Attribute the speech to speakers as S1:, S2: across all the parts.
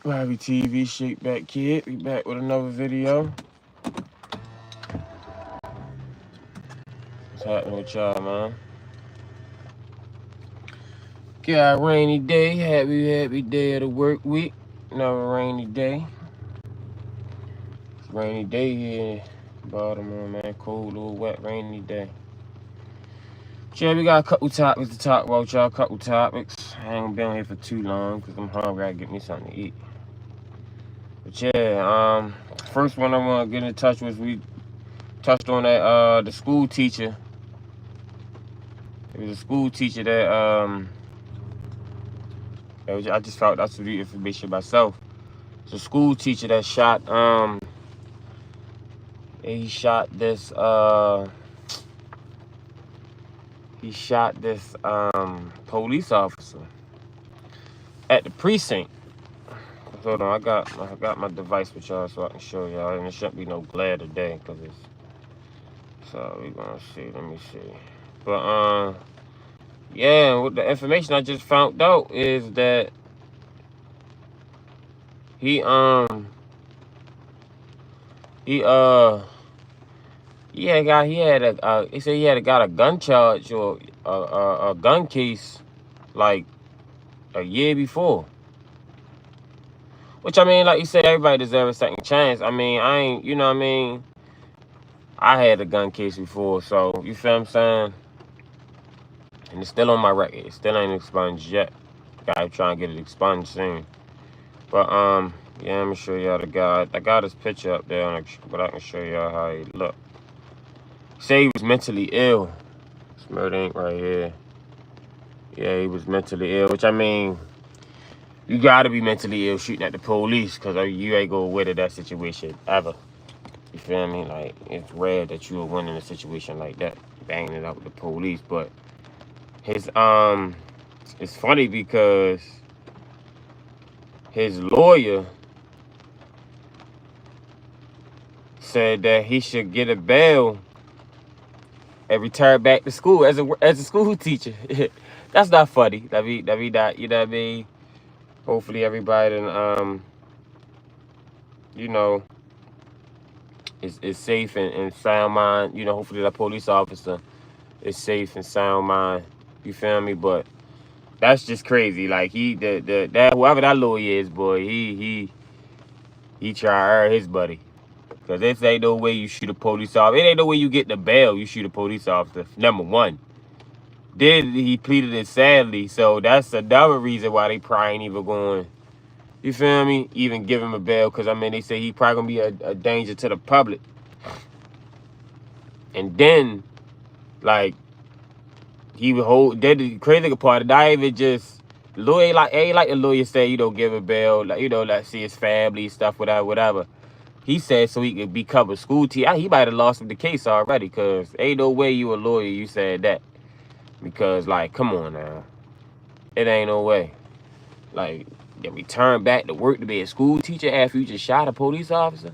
S1: Bobby TV, Shake Back Kid. We back with another video. What's happening with y'all, man? Got a rainy day. Happy day of the work week. Another rainy day. It's a rainy day here in Baltimore, man. Cold, little wet, rainy day. Yeah, we got a couple topics to talk about, y'all. Couple topics. I ain't been here for too long because I'm hungry. I gotta get me something to eat. But yeah, first one I want to get in touch with, we touched on that, the school teacher. It was a school teacher that, I just found out some information myself. It's a school teacher that shot, he shot this, police officer at the precinct. Hold on, I got my device with y'all so I can show y'all, and it shouldn't be no glare today, cause it's, so we gonna see, let me see. But, yeah, what the information I just found out is that he had they said he had got a gun charge or a gun case like a year before. Which, I mean, like you said, everybody deserves a second chance. I mean, I ain't, you know what I mean? I had a gun case before, so you feel what I'm saying? And it's still on my record. It still ain't expunged yet. Gotta try and get it expunged soon. But, yeah, let me show y'all the guy. I got his picture up there, but I can show y'all how he looked. Say he was mentally ill. Smell ink right here. Yeah, he was mentally ill, which, I mean, you gotta be mentally ill shooting at the police, because you ain't gonna win in that situation ever. You feel me? Like, it's rare that you will win in a situation like that, banging it out with the police. But his, it's funny because his lawyer said that he should get a bail and return back to school as a school teacher. That's not funny. That be not, you know what I mean? Hopefully everybody you know, is safe and sound mind. You know, hopefully that police officer is safe and sound mind. You feel me? But that's just crazy. Like, that whoever that lawyer is, boy, he try to earn his buddy. Cause this ain't no way you shoot a police officer. It ain't no way you get the bail. You shoot a police officer. Number one. Then he pleaded it sadly, so that's another reason why they probably ain't even going. You feel me? Even give him a bail, because, I mean, they say he probably going to be a danger to the public. And then, like, he would hold, then the crazy part, not even just, lawyer, ain't like the lawyer said, you don't give a bail, like, you know, like, see his family, stuff, whatever. He said so he could become a school teacher. He might have lost him the case already, because ain't no way you a lawyer, you said that. Because, like, come on now. It ain't no way. Like, then return back to work to be a school teacher after you just shot a police officer?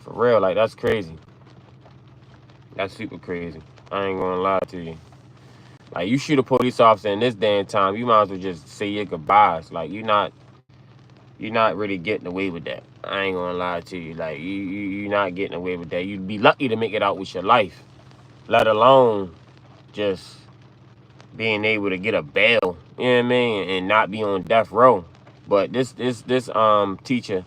S1: For real, like, that's crazy. That's super crazy. I ain't gonna lie to you. Like, you shoot a police officer in this damn time, you might as well just say your goodbyes. Like, you're not really getting away with that. I ain't gonna lie to you. Like, you're not getting away with that. You'd be lucky to make it out with your life, let alone just being able to get a bail, you know what I mean, and not be on death row. But this teacher,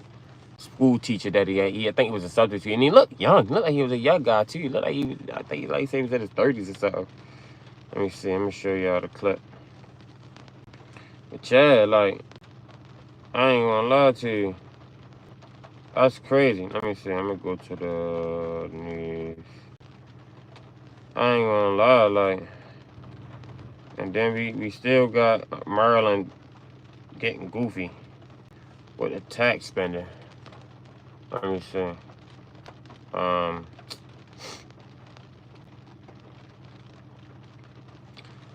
S1: school teacher that he I think he was a substitute, and he looked young. Looked like he was a young guy too. He looked like I think he said he was in his 30s or something. Let me see. Let me show y'all the clip. But yeah, like, I ain't gonna lie to you. That's crazy. Let me see. I'm gonna go to the news. I ain't gonna lie, like. And then we still got Maryland getting goofy with a tax spender. Let me see.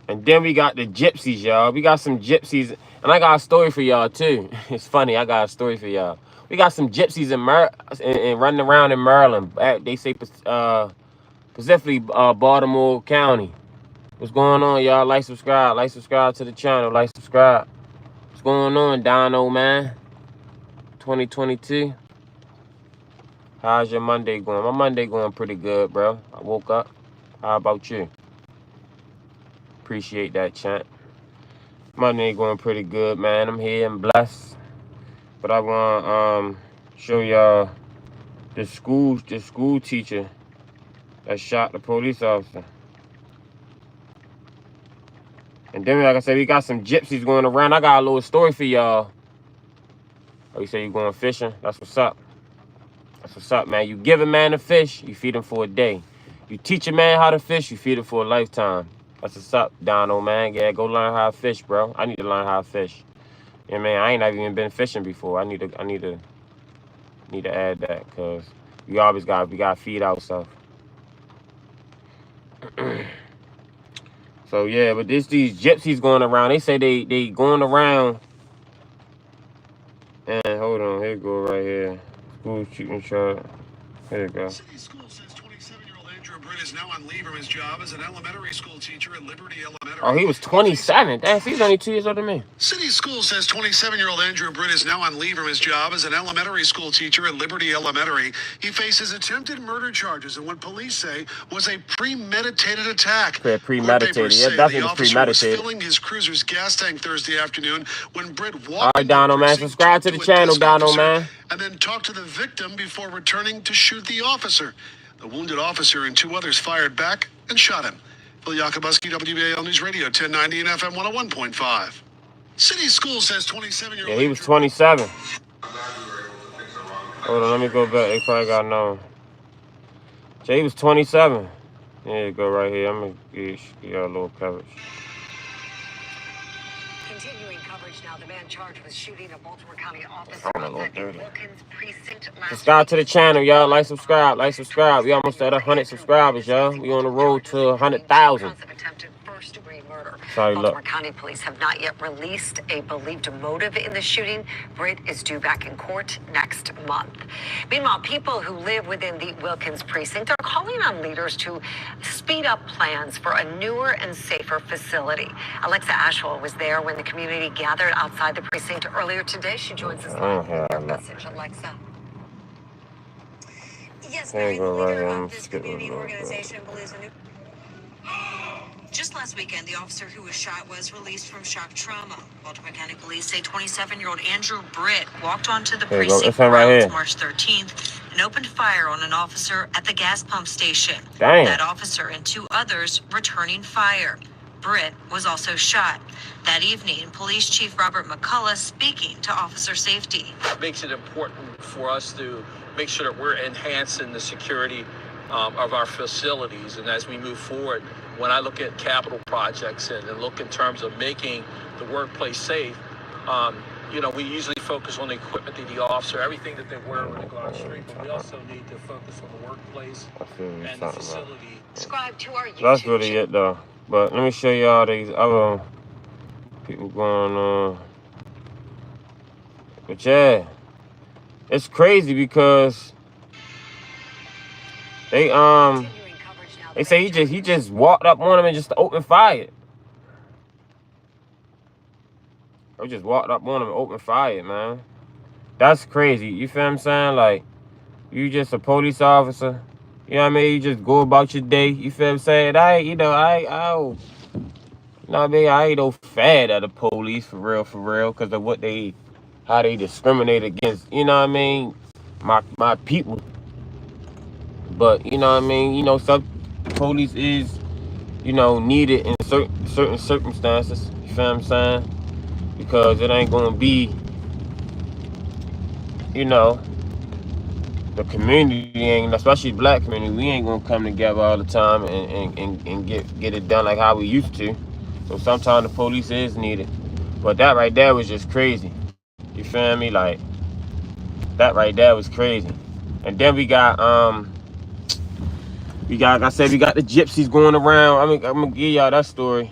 S1: And then we got the Gypsies, y'all. We got some Gypsies. And I got a story for y'all, too. It's funny. I got a story for y'all. We got some Gypsies in running around in Maryland. They say specifically Baltimore County. What's going on, y'all? Like, subscribe to the channel. Like, subscribe. What's going on, Dono, man? 2022. How's your Monday going? My Monday going pretty good, bro. I woke up. How about you? Appreciate that, champ. Monday going pretty good, man. I'm here and blessed. But I want show y'all the school teacher that shot the police officer. And then, like I said, we got some gypsies going around. I got a little story for y'all. Oh, you say you going fishing? That's what's up. That's what's up, man. You give a man a fish, you feed him for a day. You teach a man how to fish, you feed him for a lifetime. That's what's up, Dono, man. Yeah, go learn how to fish, bro. I need to learn how to fish. Yeah, man, I ain't never even been fishing before. I need to add that, cause we gotta feed ourselves. So yeah, but these gypsies going around. They say they going around. And hold on, here you go right here. School shooting charge. Here you go.
S2: City School says 27-year-old Andrew Britt is now on leave from his job as an elementary school teacher at Liberty Elementary.
S1: Oh, he was 27. Damn, he's only 2 years older than me.
S2: City School says 27-year-old Andrew Britt is now on leave from his job as an elementary school teacher at Liberty Elementary. He faces attempted murder charges in what police say was a premeditated attack.
S1: Yeah, premeditated. Yeah, definitely was premeditated.
S2: Was filling his cruiser's gas tank Thursday afternoon when Britt walked.
S1: All right, Dono, man. Subscribe to the channel, Dono, man.
S2: And then talked to the victim before returning to shoot the officer. The wounded officer and 2 others fired back and shot him. Phil Yakubuski, WBAL News Radio, 1090 and FM 101.5. City School says 27-year-old...
S1: Yeah, he was 27. Hold on, let me go back. They probably got known. So he was 27. There you go, right here. I'm going to give you a little coverage.
S3: Continuing coverage now, the man charged with shooting a Baltimore County officer at Wilkins Precinct last
S1: Subscribe to the channel, y'all. Like, subscribe. We almost at 100 subscribers, y'all. We on the road to 100,000.
S3: First-degree murder.
S1: Sorry,
S3: Baltimore County police have not yet released a believed motive in the shooting. Britt is due back in court next month. Meanwhile, people who live within the Wilkins precinct are calling on leaders to speed up plans for a newer and safer facility. Alexa Ashwell was there when the community gathered outside the precinct earlier today. She joins us live. Your message, Alexa.
S4: Yes, Mary, the leader of this community organization believes in new... Just last weekend, the officer who was shot was released from shock trauma. Baltimore County Police say 27-year-old Andrew Britt walked onto the precinct grounds March 13th and opened fire on an officer at the gas pump station.
S1: Damn.
S4: That officer and 2 others returning fire. Britt was also shot. That evening, Police Chief Robert McCullough speaking to officer safety.
S5: It makes it important for us to make sure that we're enhancing the security of our facilities. And as we move forward, when I look at capital projects and look in terms of making the workplace safe, we usually focus on the equipment of the officer, everything that they're wearing when they go on the street, but we also need to focus on the workplace and the facility.
S3: Subscribe to our YouTube.
S1: That's really it, though. But let me show y'all these other people going on. But yeah, it's crazy because they say he just walked up on him and just opened fire. They just walked up on him and opened fire, man. That's crazy. You feel what I'm saying? Like, you just a police officer. You know what I mean? You just go about your day. You feel what I'm saying? I ain't no fan of the police for real, because of how they discriminate against, you know what I mean, my people. But, you know what I mean, some police is, needed in certain circumstances. You feel what I'm saying? Because it ain't gonna be, the community ain't, especially black community, we ain't gonna come together all the time and get it done like how we used to. So sometimes the police is needed. But that right there was just crazy. You feel me? Like, that right there was crazy. And then we got like I said, we got the gypsies going around. I'm gonna give y'all that story.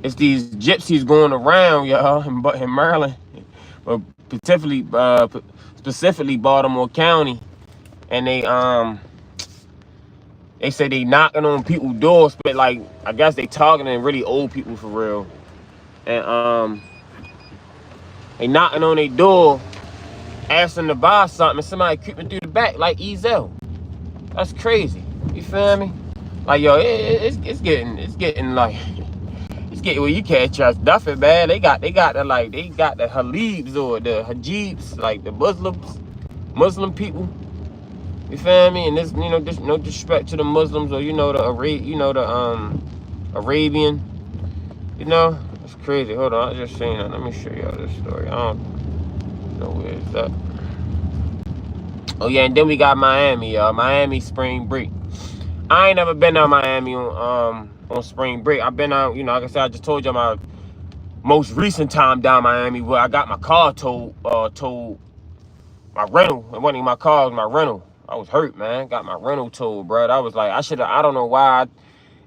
S1: It's these gypsies going around, y'all, in Maryland, but specifically Baltimore County, and they say they knocking on people's doors, but like I guess they targeting really old people for real, and they knocking on their door, asking to buy something and somebody creeping through the back like Ezel. That's crazy. You feel me? Like, yo, it's getting like, it's getting where you can't trust nothing, man. They got the Halibs or the Hajibs, like the Muslim people. You feel me? And this, there's no disrespect to the Muslims or the Arabian. It's crazy. Hold on, I just seen that. Let me show y'all this story. I don't know where it's at. Oh yeah, and then we got Miami, y'all. Miami spring break. I ain't never been to Miami on spring break. I've been out, like I said, I just told you my most recent time down Miami where I got my car towed my rental. It wasn't even my car, it was my rental. I was hurt, man. Got my rental towed, bro. I was like, I don't know why.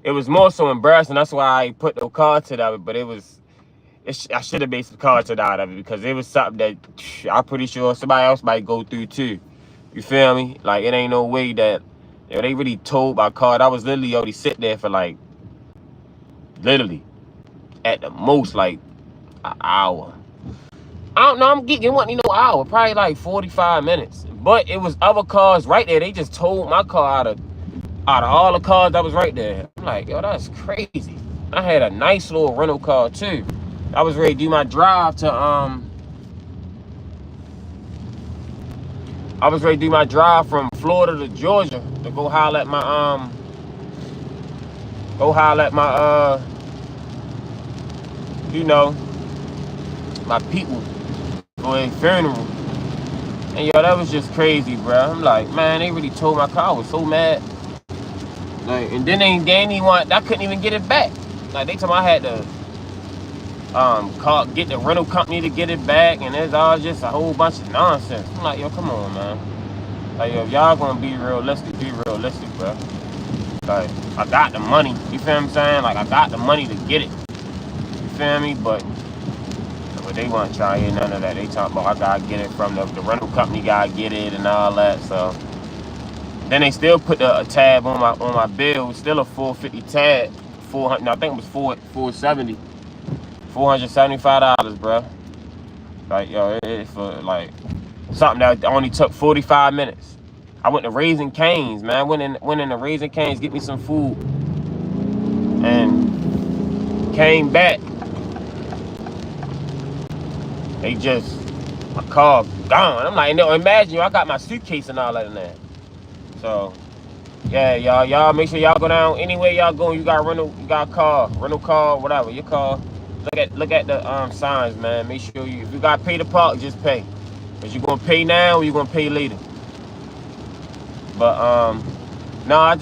S1: It was more so embarrassing. That's why I put the car to that, but I should have based the car to that of it because it was something that I'm pretty sure somebody else might go through too. You feel me? Like, it ain't no way that they really towed my car. I was literally already sitting there for like, literally, at the most, like, an hour. I don't know, I'm geeking. It wasn't even no hour. Probably like 45 minutes. But it was other cars right there. They just towed my car out of all the cars that was right there. I'm like, yo, that's crazy. I had a nice little rental car too. I was ready to do my drive to from Florida to Georgia to go holler at my my people for a funeral. And yo, that was just crazy, bro. I'm like, man, they really towed my car. I was so mad. Like, and then they didn't even I couldn't even get it back. Like, they told me I had to get the rental company to get it back, and it's all just a whole bunch of nonsense. I'm like, yo, come on, man. Like, yo, if y'all gonna be realistic, bro. Like, I got the money. You feel what I'm saying? Like, I got the money to get it. You feel me? But they want to try in none of that. They talking about I gotta get it from the rental company, gotta get it and all that. So then they still put a tab on my bill. It was still a $450 tab. 400. I think it was 470. $475, bro. Like, yo, it's for like something that only took 45 minutes. I went to Raising Cane's, man. Went in the Raising Cane's, get me some food, and came back. They just, my car gone. I'm like, no, imagine, I got my suitcase and all that in there. So, yeah, y'all make sure y'all go down anywhere y'all go. You got rental car, whatever, your car. Look at the signs, man. Make sure if you got to pay to park, just pay. Cause you're gonna pay now or you're gonna pay later. But no, I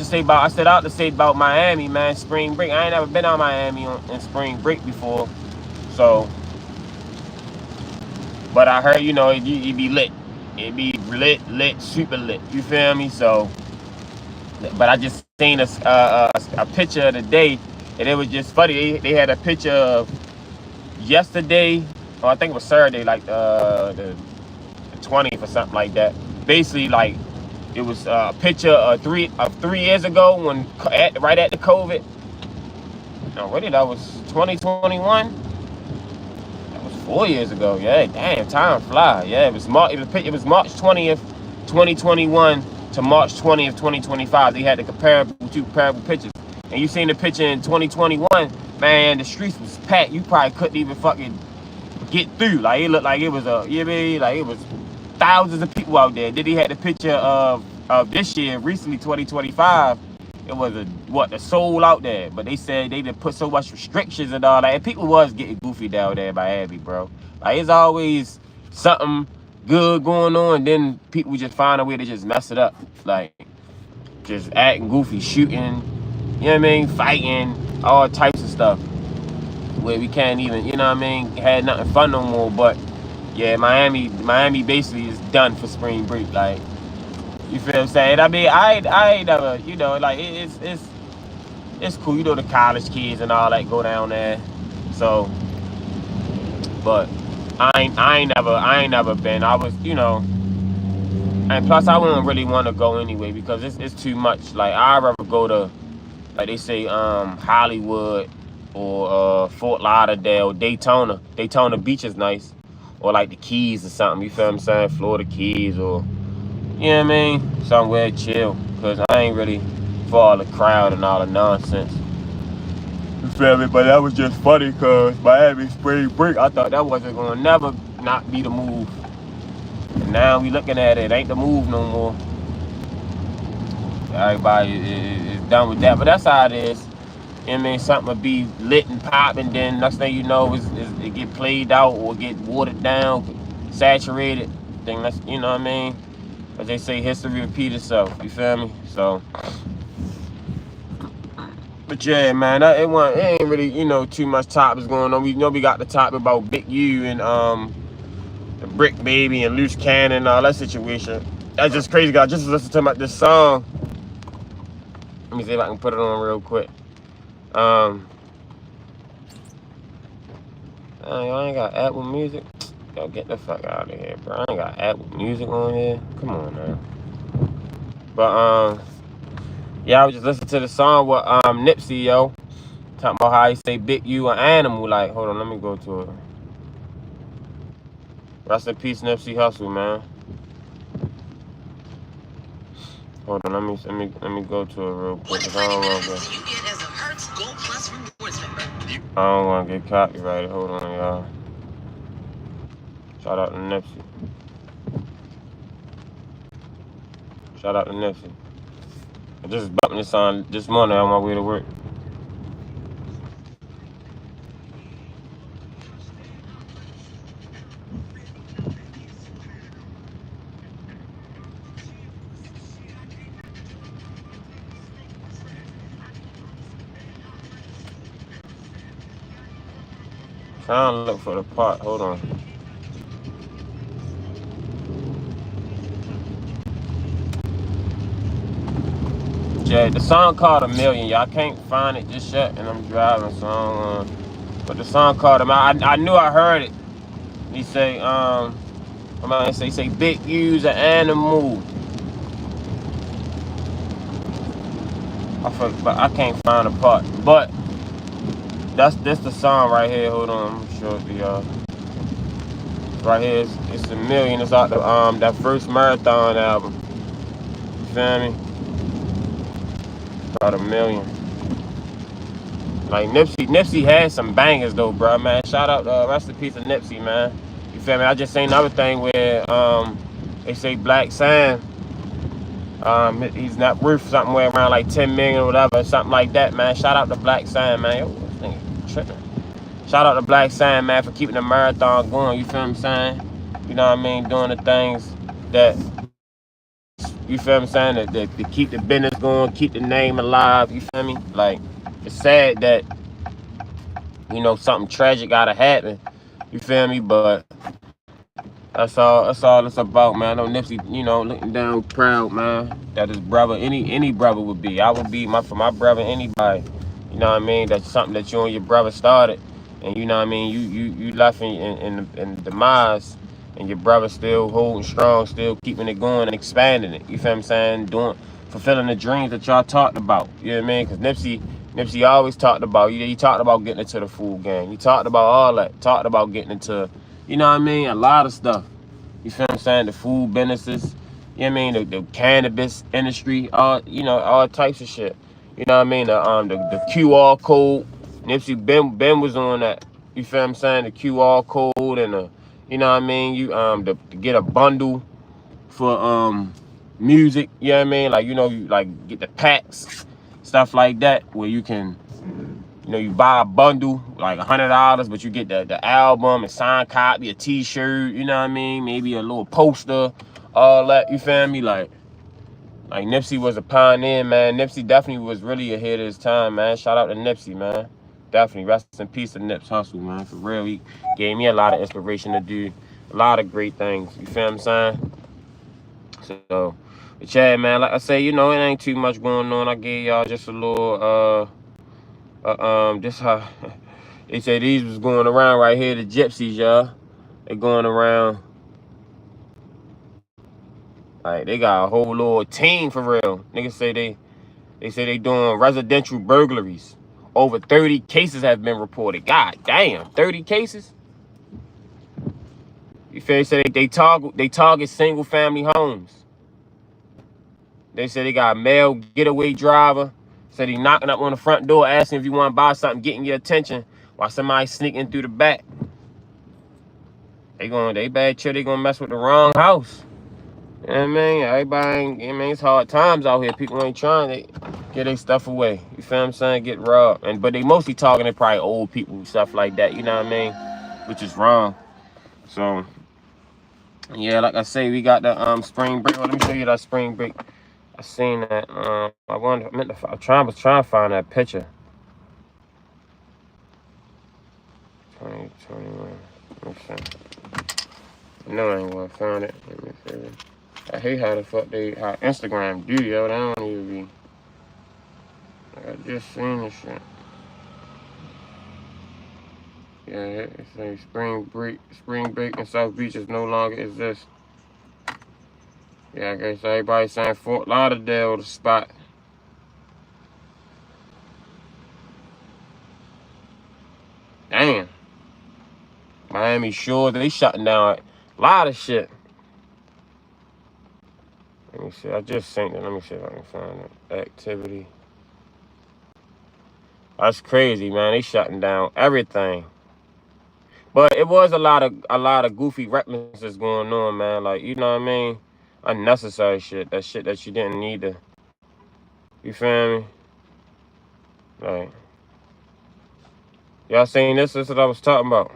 S1: set out to say about Miami, man. Spring break. I ain't never been on Miami in spring break before, so. But I heard, it'd be lit. It'd be lit, super lit. You feel me? So, but I just seen a picture of the day, and it was just funny. They had a picture of yesterday, or I think it was Saturday, like the 20th or something like that. Basically, like, it was a picture of 3 years ago when right at the COVID. No, really, that was 2021. 4 years ago. Yeah, damn, time fly. Yeah, it was March 20th, 2021 to March 20th, 2025. They had the comparable pictures. And you seen the picture in 2021, man, the streets was packed. You probably couldn't even fucking get through. Like, it looked like it was like it was thousands of people out there. Then he had the picture of this year, recently 2025. It was the soul out there, but they said they didn't put so much restrictions and all that. And people was getting goofy down there in Miami, bro. Like, it's always something good going on, then people just find a way to just mess it up, like just acting goofy, shooting, you know what I mean, fighting, all types of stuff, where we can't even, you know what I mean, had nothing fun no more. But yeah, Miami basically is done for spring break, like. You feel what I'm saying? I mean, I ain't never, like, it's cool. The college kids and all that go down there. So, but I ain't never been. I was, and plus I wouldn't really want to go anyway because it's too much. Like, I'd rather go to, like they say, Hollywood or Fort Lauderdale, Daytona. Daytona Beach is nice. or like the Keys or something. You feel what I'm saying? Florida Keys or, you know what I mean? Somewhere chill. Because I ain't really for all the crowd and all the nonsense. You feel me? But that was just funny because Miami spring break, I thought that wasn't going to never not be the move. And now we looking at it ain't the move no more. Everybody is done with that. But that's how it is. You know what I mean? Something will be lit and popping, then next thing you know is it get played out or get watered down, saturated. Then that's, you know what I mean? As they say, history repeat itself. You feel me? So, but yeah, man, it ain't really, you know, too much topics going on. We know we got the topic about Big U and the Brick Baby and Loose Cannon and all that situation. That's just crazy, guys. Just listen to this song. Let me see if I can put it on real quick. I ain't got Apple Music. Yo, get the fuck out of here, bro. I ain't got Apple Music on here. Come on, man. But yeah, I was just listening to the song with Nipsey, yo. Talking about how he say Big U an animal. Like, hold on, let me go to it. Rest in peace, Nipsey Hussle, man. Hold on, let me go to it real quick. I don't want to get copyrighted. Hold on, y'all. Shout out to Nipsey. Shout out to Nipsey. I just bumping this on this morning on my way to work. Trying to look for the part. Hold on. Yeah, the song called "A Million." Y'all can't find it just yet, and I'm driving, so I don't, but the song called him. I knew I heard it. He say, I'm gonna say Big U's an animal. But I can't find the part. But this the song right here. Hold on, I'm gonna show it to y'all. Right here, it's "A Million." It's out the that first Marathon album. You feel me? About "A Million." Like Nipsey had some bangers though, bro, man. Shout out, rest in peace of Nipsey, man. You feel me? I just seen another thing where they say Black Sam, he's not worth something where around like 10 million or whatever, something like that, man. Shout out to Black Sam, man. Yo, this nigga tripping. Shout out to Black Sam, man, for keeping the marathon going. You feel what I'm saying? You know what I mean? Doing the things that, you feel what I'm saying, that to keep the business going, keep the name alive. You feel me? Like, it's sad that, you know, something tragic gotta happen. You feel me? But that's all it's about, man. I know Nipsey, you know, looking down proud, man, that his brother, any brother would be. I would be for my brother, anybody. You know what I mean? That's something that you and your brother started, and you know what I mean. You left in demise, and your brother still holding strong, still keeping it going and expanding it. You feel what I'm saying? Fulfilling the dreams that y'all talked about. You know what I mean? Because Nipsey always talked about, he talked about getting into the food game. He talked about all that. Talked about getting into, you know what I mean, a lot of stuff. You feel what I'm saying? The food businesses, you know what I mean? The cannabis industry, all types of shit. You know what I mean? The QR code. Nipsey Ben was on that. You feel what I'm saying? The QR code and you know what I mean? You to get a bundle for music, you know what I mean? Like, you know, you like get the packs, stuff like that, where you can, you know, you buy a bundle, like $100, but you get the album, a signed copy, a t-shirt, you know what I mean? Maybe a little poster, all that, you feel me? Like Nipsey was a pioneer, man. Nipsey definitely was really ahead of his time, man. Shout out to Nipsey, man. Definitely, rest in peace to Nips Hustle, man. For real, he gave me a lot of inspiration to do a lot of great things, you feel what I'm saying? So, but yeah, man, like I say, you know, it ain't too much going on. I gave y'all just a little, just how they say these was going around right here, the Gypsies, y'all. They going around, like, they got a whole little team for real. Niggas say they doing residential burglaries. Over 30 cases have been reported. God damn, 30 cases? You feel? They say they target single family homes. They say they got a male getaway driver. Said he knocking up on the front door asking if you want to buy something, getting your attention while somebody sneaking through the back. They bad chill, they gonna mess with the wrong house. You know what I mean? Everybody ain't, I mean, it's hard times out here. People ain't trying to get their stuff away. You feel what I'm saying? Get robbed. But they mostly targeting probably old people, stuff like that, you know what I mean? Which is wrong. So yeah, like I say, we got the spring break. Well, let me show you that spring break. I seen that. I was trying to find that picture. 2021. Let me see. No, I ain't gonna find it. Let me see. I hate how the fuck how Instagram do, yo. They don't even be. I just seen this shit. Yeah, it says spring break in South Beach is no longer exist. Yeah, I guess everybody saying Fort Lauderdale the spot. Damn. Miami Shores, they shutting down a lot of shit. Let me see. I just seen it. Let me see if I can find it. Activity. That's crazy, man. They shutting down everything. But it was a lot of goofy recklessness going on, man. Like, you know what I mean? Unnecessary shit. That shit that you didn't need to. You feel me? Like, y'all seen this? This is what I was talking about,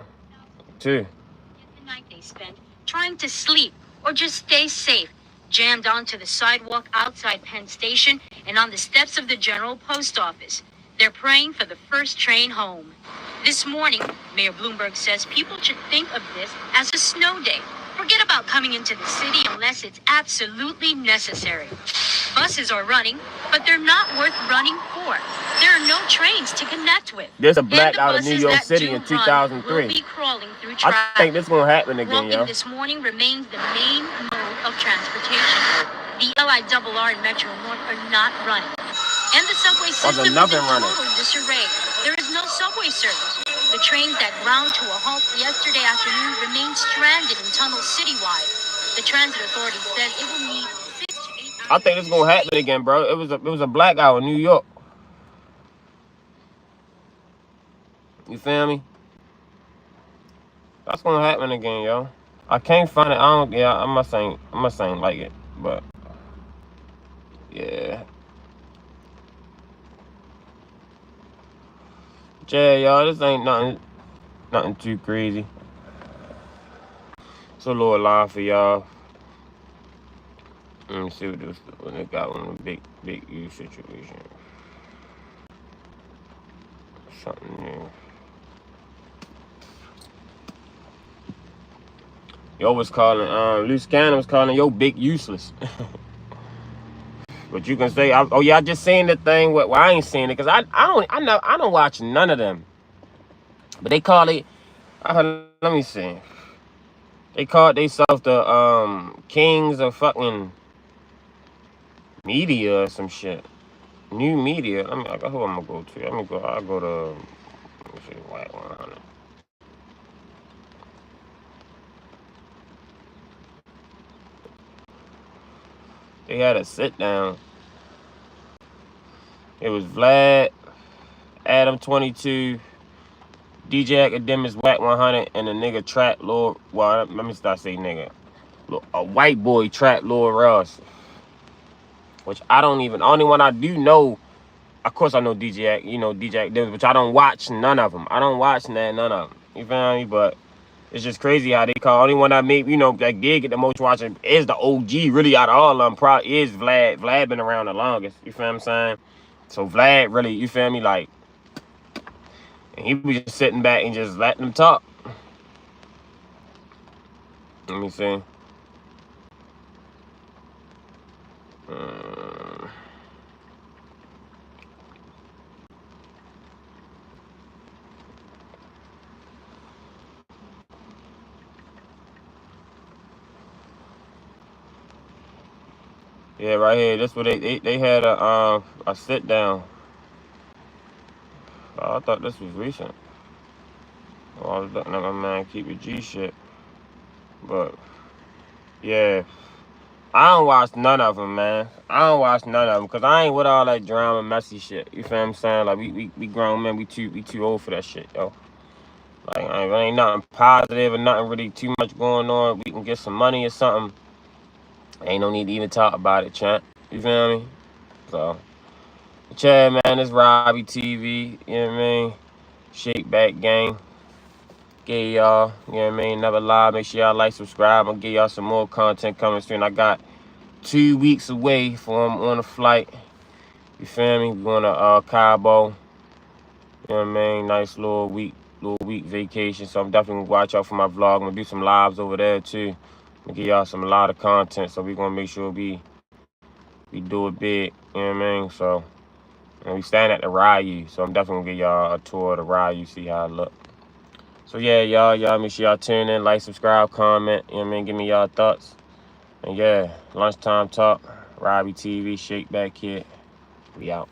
S1: too.
S6: The night they spent trying to sleep or just stay safe, jammed onto the sidewalk outside Penn Station and on the steps of the General Post Office. They're praying for the first train home. This morning, Mayor Bloomberg says people should think of this as a snow day. Forget about coming into the city unless it's absolutely necessary. Buses are running, but they're not worth running for. There are no trains to connect with.
S1: There's a blackout in New York City in 2003.
S6: Will be crawling through traffic.
S1: I think this gonna happen again, yo.
S6: Walking this morning remains the main mode of transportation. The LIRR and Metro North are not running. And the subway system is in total disarray. There is no subway service. The trains that ground to a halt yesterday afternoon remain stranded in tunnels citywide. The transit authority said it will need 6 to 8 hours.
S1: I think it's gonna happen again, bro. It was a blackout in New York. You feel me? That's gonna happen again, yo. I can't find it. I must ain't like it, but yeah. Yeah, y'all, this ain't nothing too crazy. It's a little live for y'all. Let me see what they got on the big U situation. Something new. Yo was calling, Loose Cannon was calling yo big useless. But you can say, oh yeah, I just seen the thing. Well, I ain't seen it because I don't watch none of them. But they call it. Let me see. They called themselves the kings of fucking media or some shit. New media. Who I'm gonna go to? I'll go to. Let me see, White 100. They had a sit down. It was Vlad, Adam 22, DJ Academics, Whack 100, and a nigga Trap Lord. Well, let me start saying nigga. A white boy Trap Lord Ross. Which only one I do know, of course I know DJ Academics, which I don't watch none of them. I don't watch none of them. You feel me? But it's just crazy how they call. Only one I made, that did get the most watching is the OG. Really, out of all of them, probably is Vlad. Vlad been around the longest. You feel what I'm saying? So Vlad really, you feel me? Like, and he was just sitting back and just letting them talk. Let me see. Yeah, right here. That's what they had a sit down. Oh, I thought this was recent. Oh, I was looking at my man keep it G shit. But But yeah, I don't watch none of them, man. I don't watch none of them because I ain't with all that drama, messy shit. You feel what I'm saying? Like we grown men, we too old for that shit, yo. Like ain't nothing positive or nothing really too much going on. We can get some money or something. Ain't no need to even talk about it, champ. You feel me? So, yeah, man, it's Robbie TV. You know what I mean? Shake Back Gang. Get y'all, you know what I mean? Never lie. Make sure y'all like, subscribe. I'll give y'all some more content coming soon. I got 2 weeks away from on a flight. You feel me? We're going to Cabo. You know what I mean? Nice little week vacation. So I'm definitely gonna watch out for my vlog. I'm gonna do some lives over there too. I'm gonna give y'all a lot of content. So we're gonna make sure we do it big. You know what I mean? So and we stand at the Ryu. So I'm definitely gonna give y'all a tour of the Ryu, see how it look. So yeah, y'all make sure y'all tune in, like, subscribe, comment. You know what I mean? Give me y'all thoughts. And yeah, lunchtime talk, Robbie TV, Shake Back Kid. We out.